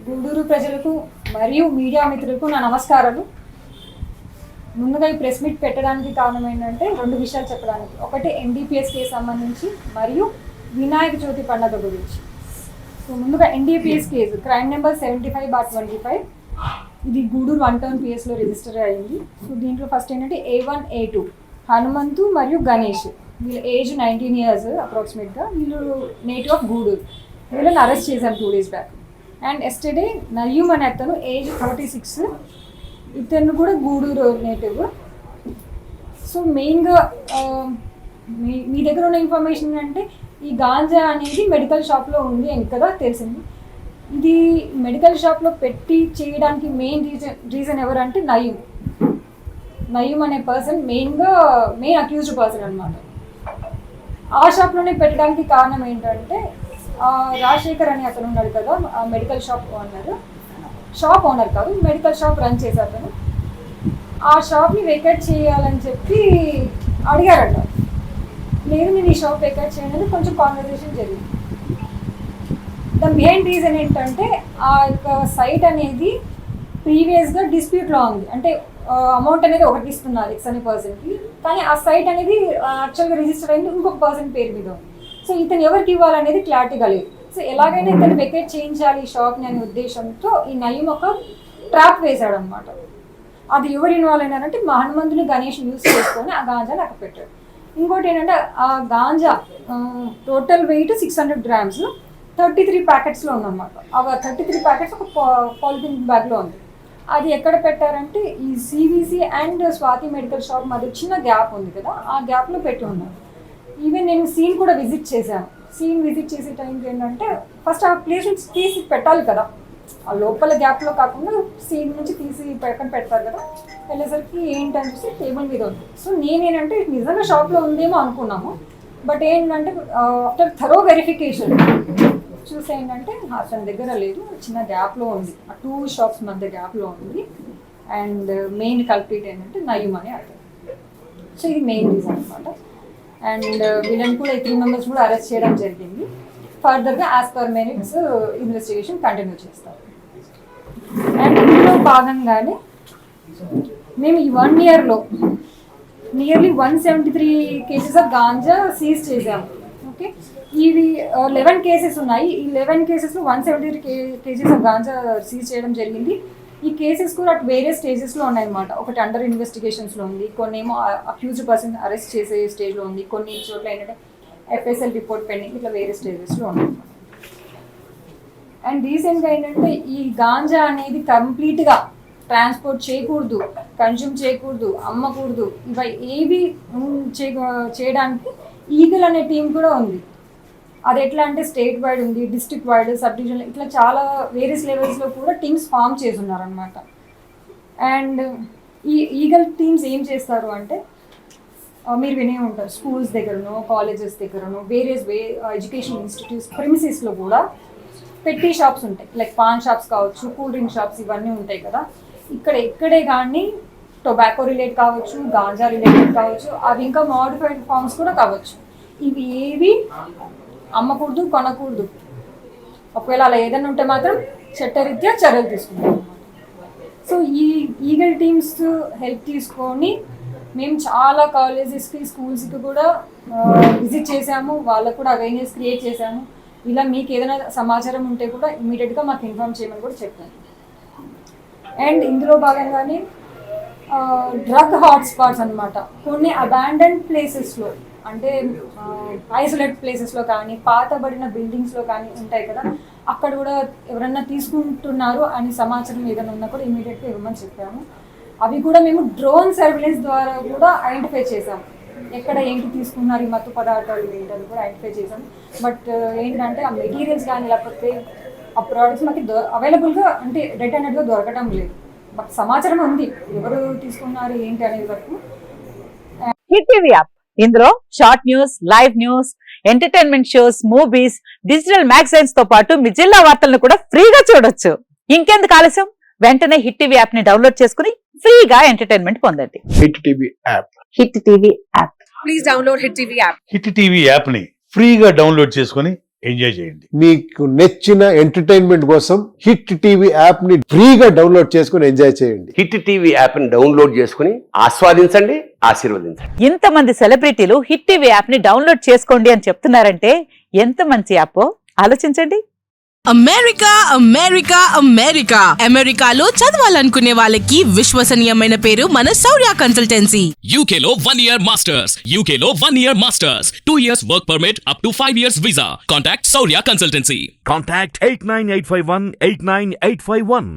గూడూరు ప్రజలకు మరియు మీడియా మిత్రులకు నా నమస్కారాలు. ముందుగా ఈ ప్రెస్ మీట్ పెట్టడానికి కారణం ఏంటంటే రెండు విషయాలు చెప్పడానికి. ఒకటి ఎన్డీపీఎస్కి సంబంధించి మరియు వినాయక చవితి పండుగ గురించి. సో ముందుగా ఎన్డీపీఎస్ కేసు క్రైమ్ నెంబర్ 75/25 ఇది గూడూరు 1 టౌన్ పిఎస్లో రిజిస్టర్ అయ్యింది. సో దీంట్లో ఫస్ట్ ఏంటంటే A1 A2 హనుమంతు మరియు గణేష్, వీళ్ళ ఏజ్ 19 years అప్రాక్సిమేట్గా. వీళ్ళు నేటివ్ ఆఫ్ గూడూరు. వీళ్ళని అరెస్ట్ చేశారు 2 days బ్యాక్. అండ్ ఎస్టర్డే నయ్యూమ్ అనే అతను ఏజ్ 36, ఇతను కూడా గూడూరు నేటివ్. సో మెయిన్గా మీ దగ్గర ఉన్న ఇన్ఫర్మేషన్ అంటే ఈ గాంజా అనేది మెడికల్ షాప్లో ఉంది అని కదా తెలిసింది. ఇది మెడికల్ షాప్లో పెట్టి చేయడానికి మెయిన్ రీజన్ ఎవరంటే నయ్యూమ్ అనే పర్సన్ మెయిన్ అక్యూజ్డ్ పర్సన్ అనమాట. ఆ షాప్లోనే పెట్టడానికి కారణం ఏంటంటే రాజశేఖర్ అని అతను ఉన్నాడు కదా, మెడికల్ షాప్ ఓనర్ కాదు, మెడికల్ షాప్ రన్ చేసే అతను. ఆ షాప్ని వెకేట్ చేయాలని చెప్పి అడిగారట. లేదు నేను ఈ షాప్ వెకేట్ చేయడానికి కొంచెం కాన్వర్సేషన్ జరిగింది. ద మెయిన్ రీజన్ ఏంటంటే ఆ యొక్క సైట్ అనేది ప్రీవియస్గా డిస్ప్యూట్లో ఉంది. అంటే అమౌంట్ అనేది ఒకటి ఇస్తున్నారు X అనే పర్సన్కి, కానీ ఆ సైట్ అనేది యాక్చువల్గా రిజిస్టర్ అయింది ఇంకొక పర్సన్ పేరు మీద ఉంది. సో ఇతను ఎవరికి ఇవ్వాలనేది క్లారిటీగా లేదు. సో ఎలాగైనా ఇతను వెకేట్ చేయించాలి ఈ షాప్ని అనే ఉద్దేశంతో ఈ నయ్యూమ్ ఒక ట్రాప్ వేశాడు అనమాట. అది ఎవరు ఇన్వాల్వ్ అయినారంటే మా హనుమంతుని గణేష్ యూజ్ చేసుకొని ఆ గాంజాని అక్కడ పెట్టాడు. ఇంకోటి ఏంటంటే ఆ గాంజా టోటల్ వెయిట్ 600 grams 33 ప్యాకెట్స్లో ఉందన్నమాట. ఆ 33 ప్యాకెట్స్ ఒక పాలిథిన్ బ్యాగ్లో ఉంది. అది ఎక్కడ పెట్టారంటే ఈ CVC and Swathi medical shop మధ్య చిన్న గ్యాప్ ఉంది కదా, ఆ గ్యాప్లో పెట్టి ఉన్నారు. ఈవెన్ నేను సీన్ కూడా విజిట్ చేశాను. సీన్ విజిట్ చేసే టైంకి ఏంటంటే ఫస్ట్ ఆ ప్లేస్ నుంచి తీసి పెట్టాలి కదా, ఆ లోపల గ్యాప్లో కాకుండా సీన్ నుంచి తీసి పక్కన పెడతారు కదా. వెళ్ళేసరికి ఏంటని చూసి టేబుల్ మీద ఉంది. సో నేనేంటంటే నిజంగా షాప్లో ఉందేమో అనుకున్నాము. బట్ ఏంటంటే ఆఫ్టర్ థరో వెరిఫికేషన్ చూసి ఏంటంటే అతని దగ్గర లేదు, చిన్న గ్యాప్లో ఉంది, ఆ 2 షాప్స్ మధ్య గ్యాప్లో ఉంది. అండ్ మెయిన్ కల్ప్రిట్ ఏంటంటే నయ్యూమ్ అనే అతను. సో ఇది మెయిన్ రీజన్ అనమాట. అండ్ వీళ్ళని కూడా 3 members కూడా అరెస్ట్ చేయడం జరిగింది. ఫర్దర్గా as per merits investigation continue చేస్తారు. అండ్ ఇందులో భాగంగానే మేము ఈ 1 yearలో nearly 173 cases of ganja seize చేసాము. ఓకే, ఇవి 11 cases ఉన్నాయి. ఈ 11 casesలో 173 kgs ఆఫ్ గాంజా సీజ్ చేయడం జరిగింది. ఈ కేసెస్ కూడా అటు వేరే స్టేజెస్లో ఉన్నాయన్నమాట. ఒకటి అండర్ ఇన్వెస్టిగేషన్స్లో ఉంది, కొన్ని ఏమో అక్యూజ్డ్ పర్సన్ అరెస్ట్ చేసే స్టేజ్లో ఉంది, కొన్ని చోట్ల ఏంటంటే FSL రిపోర్ట్ పెండింగ్, ఇట్లా వేరే స్టేజెస్లో ఉన్నాయి. అండ్ రీసెంట్గా ఏంటంటే ఈ గాంజా అనేది కంప్లీట్గా ట్రాన్స్పోర్ట్ చేయకూడదు, కన్జ్యూమ్ చేయకూడదు, అమ్మకూడదు, ఇవి ఏవి చేయడానికి ఈగల్ అనే టీం కూడా ఉంది. అది ఎట్లా అంటే స్టేట్ వైడ్ ఉంది, డిస్ట్రిక్ట్ వైడ్, సబ్ డివిజన్, ఇట్లా చాలా వేరియస్ లెవెల్స్లో కూడా టీమ్స్ ఫామ్ చేస్తున్నారనమాట. అండ్ ఈ ఈగల్ టీమ్స్ ఏం చేస్తారు అంటే మీరు వినే ఉంటారు, స్కూల్స్ దగ్గరనో కాలేజెస్ దగ్గరనో వేరియస్ ఎడ్యుకేషన్ ఇన్స్టిట్యూట్స్ ప్రిమిసెస్లో కూడా పెట్టి షాప్స్ ఉంటాయి. లైక్ పాన్ షాప్స్ కావచ్చు, కూల్ డ్రింక్ షాప్స్, ఇవన్నీ ఉంటాయి కదా. ఎక్కడే కానీ టొబాకో రిలేట్ కావచ్చు, గాంజా రిలేటెడ్ కావచ్చు, అవి ఇంకా మోడిఫైడ్ ఫార్మ్స్ కూడా కావచ్చు. ఇవి ఏవి అమ్మకూడదు, కొనకూడదు. ఒకవేళ అలా ఏదైనా ఉంటే మాత్రం చట్టరీత్యా చర్యలు తీసుకుంటాం. సో ఈ ఈగల్ టీమ్స్ హెల్ప్ తీసుకొని మేము చాలా కాలేజెస్కి, స్కూల్స్కి కూడా విజిట్ చేసాము. వాళ్ళకు కూడా అవేర్నెస్ క్రియేట్ చేశాము. ఇలా మీకు ఏదైనా సమాచారం ఉంటే కూడా ఇమీడియట్గా మాకు ఇన్ఫార్మ్ చేయమని కూడా చెప్పాను. అండ్ ఇందులో భాగంగానే డ్రగ్ హాట్స్పాట్స్ అనమాట, కొన్ని అబాండన్డ్ ప్లేసెస్లో, అంటే ఐసోలేట్ ప్లేసెస్లో కానీ పాతబడిన బిల్డింగ్స్లో కానీ ఉంటాయి కదా, అక్కడ కూడా ఎవరన్నా తీసుకుంటున్నారు అని సమాచారం ఏదైనా ఉన్నా కూడా ఇమీడియట్గా ఇవ్వమని చెప్పాము. అవి కూడా మేము డ్రోన్ సర్వేలెన్స్ ద్వారా కూడా ఐడెంటిఫై చేసాము. ఎక్కడ ఏంటి తీసుకున్నారు, ఈ మత్తు పదార్థాలు ఏంటని కూడా ఐడెంటిఫై చేసాము. బట్ ఏంటంటే ఆ మెటీరియల్స్ కానీ లేకపోతే ఆ ప్రోడక్ట్స్ మాకు అవైలబుల్గా అంటే రెడ్ హ్యాండెడ్గా దొరకడం లేదు. బట్ సమాచారం ఉంది ఎవరు తీసుకున్నారు ఏంటి అనేది వరకు. హిట్ టీవీ యాప్, ఇందులో short news, live news, entertainment shows, movies, digital magazines తో పాటు మీ జిల్లా వార్తలను కూడా ఫ్రీగా చూడొచ్చు. ఇంకెందుకు ఆలస్యం, వెంటనే హిట్ టీవీ యాప్ ని డౌన్లోడ్ చేసుకుని ఫ్రీగా ఎంటర్టైన్మెంట్ పొందండి. Hit TV app. Hit TV app. Please download hit TV app. Hit TV app ని ఫ్రీగా డౌన్లోడ్ చేసుకుని ఎంజాయ్ చేయండి. మీకు నచ్చిన ఎంటర్టైన్మెంట్ కోసం హిట్ టీవీ యాప్ ని ఫ్రీగా డౌన్లోడ్ చేసుకుని ఎంజాయ్ చేయండి. హిట్ టీవీ యాప్ ని డౌన్లోడ్ చేసుకుని ఆస్వాదించండి, ఆశీర్వదించండి. ఇంతమంది సెలబ్రిటీలు హిట్ టీవీ యాప్ ని డౌన్లోడ్ చేసుకోండి అని చెప్తున్నారంటే ఎంత మంచి యాప్ ఆలోచించండి. అమెరికా అమెరికా అమెరికా అమెరికాలో చదవాలనుకునే వాళ్ళకి విశ్వసనీయమైన పేరు మన శౌర్య consultancy. UK Law 1 Year Masters. UK Law 1 Year Masters. 2 years work permit up to 5 years visa. Contact Saurya Consultancy. Contact 89851 89851.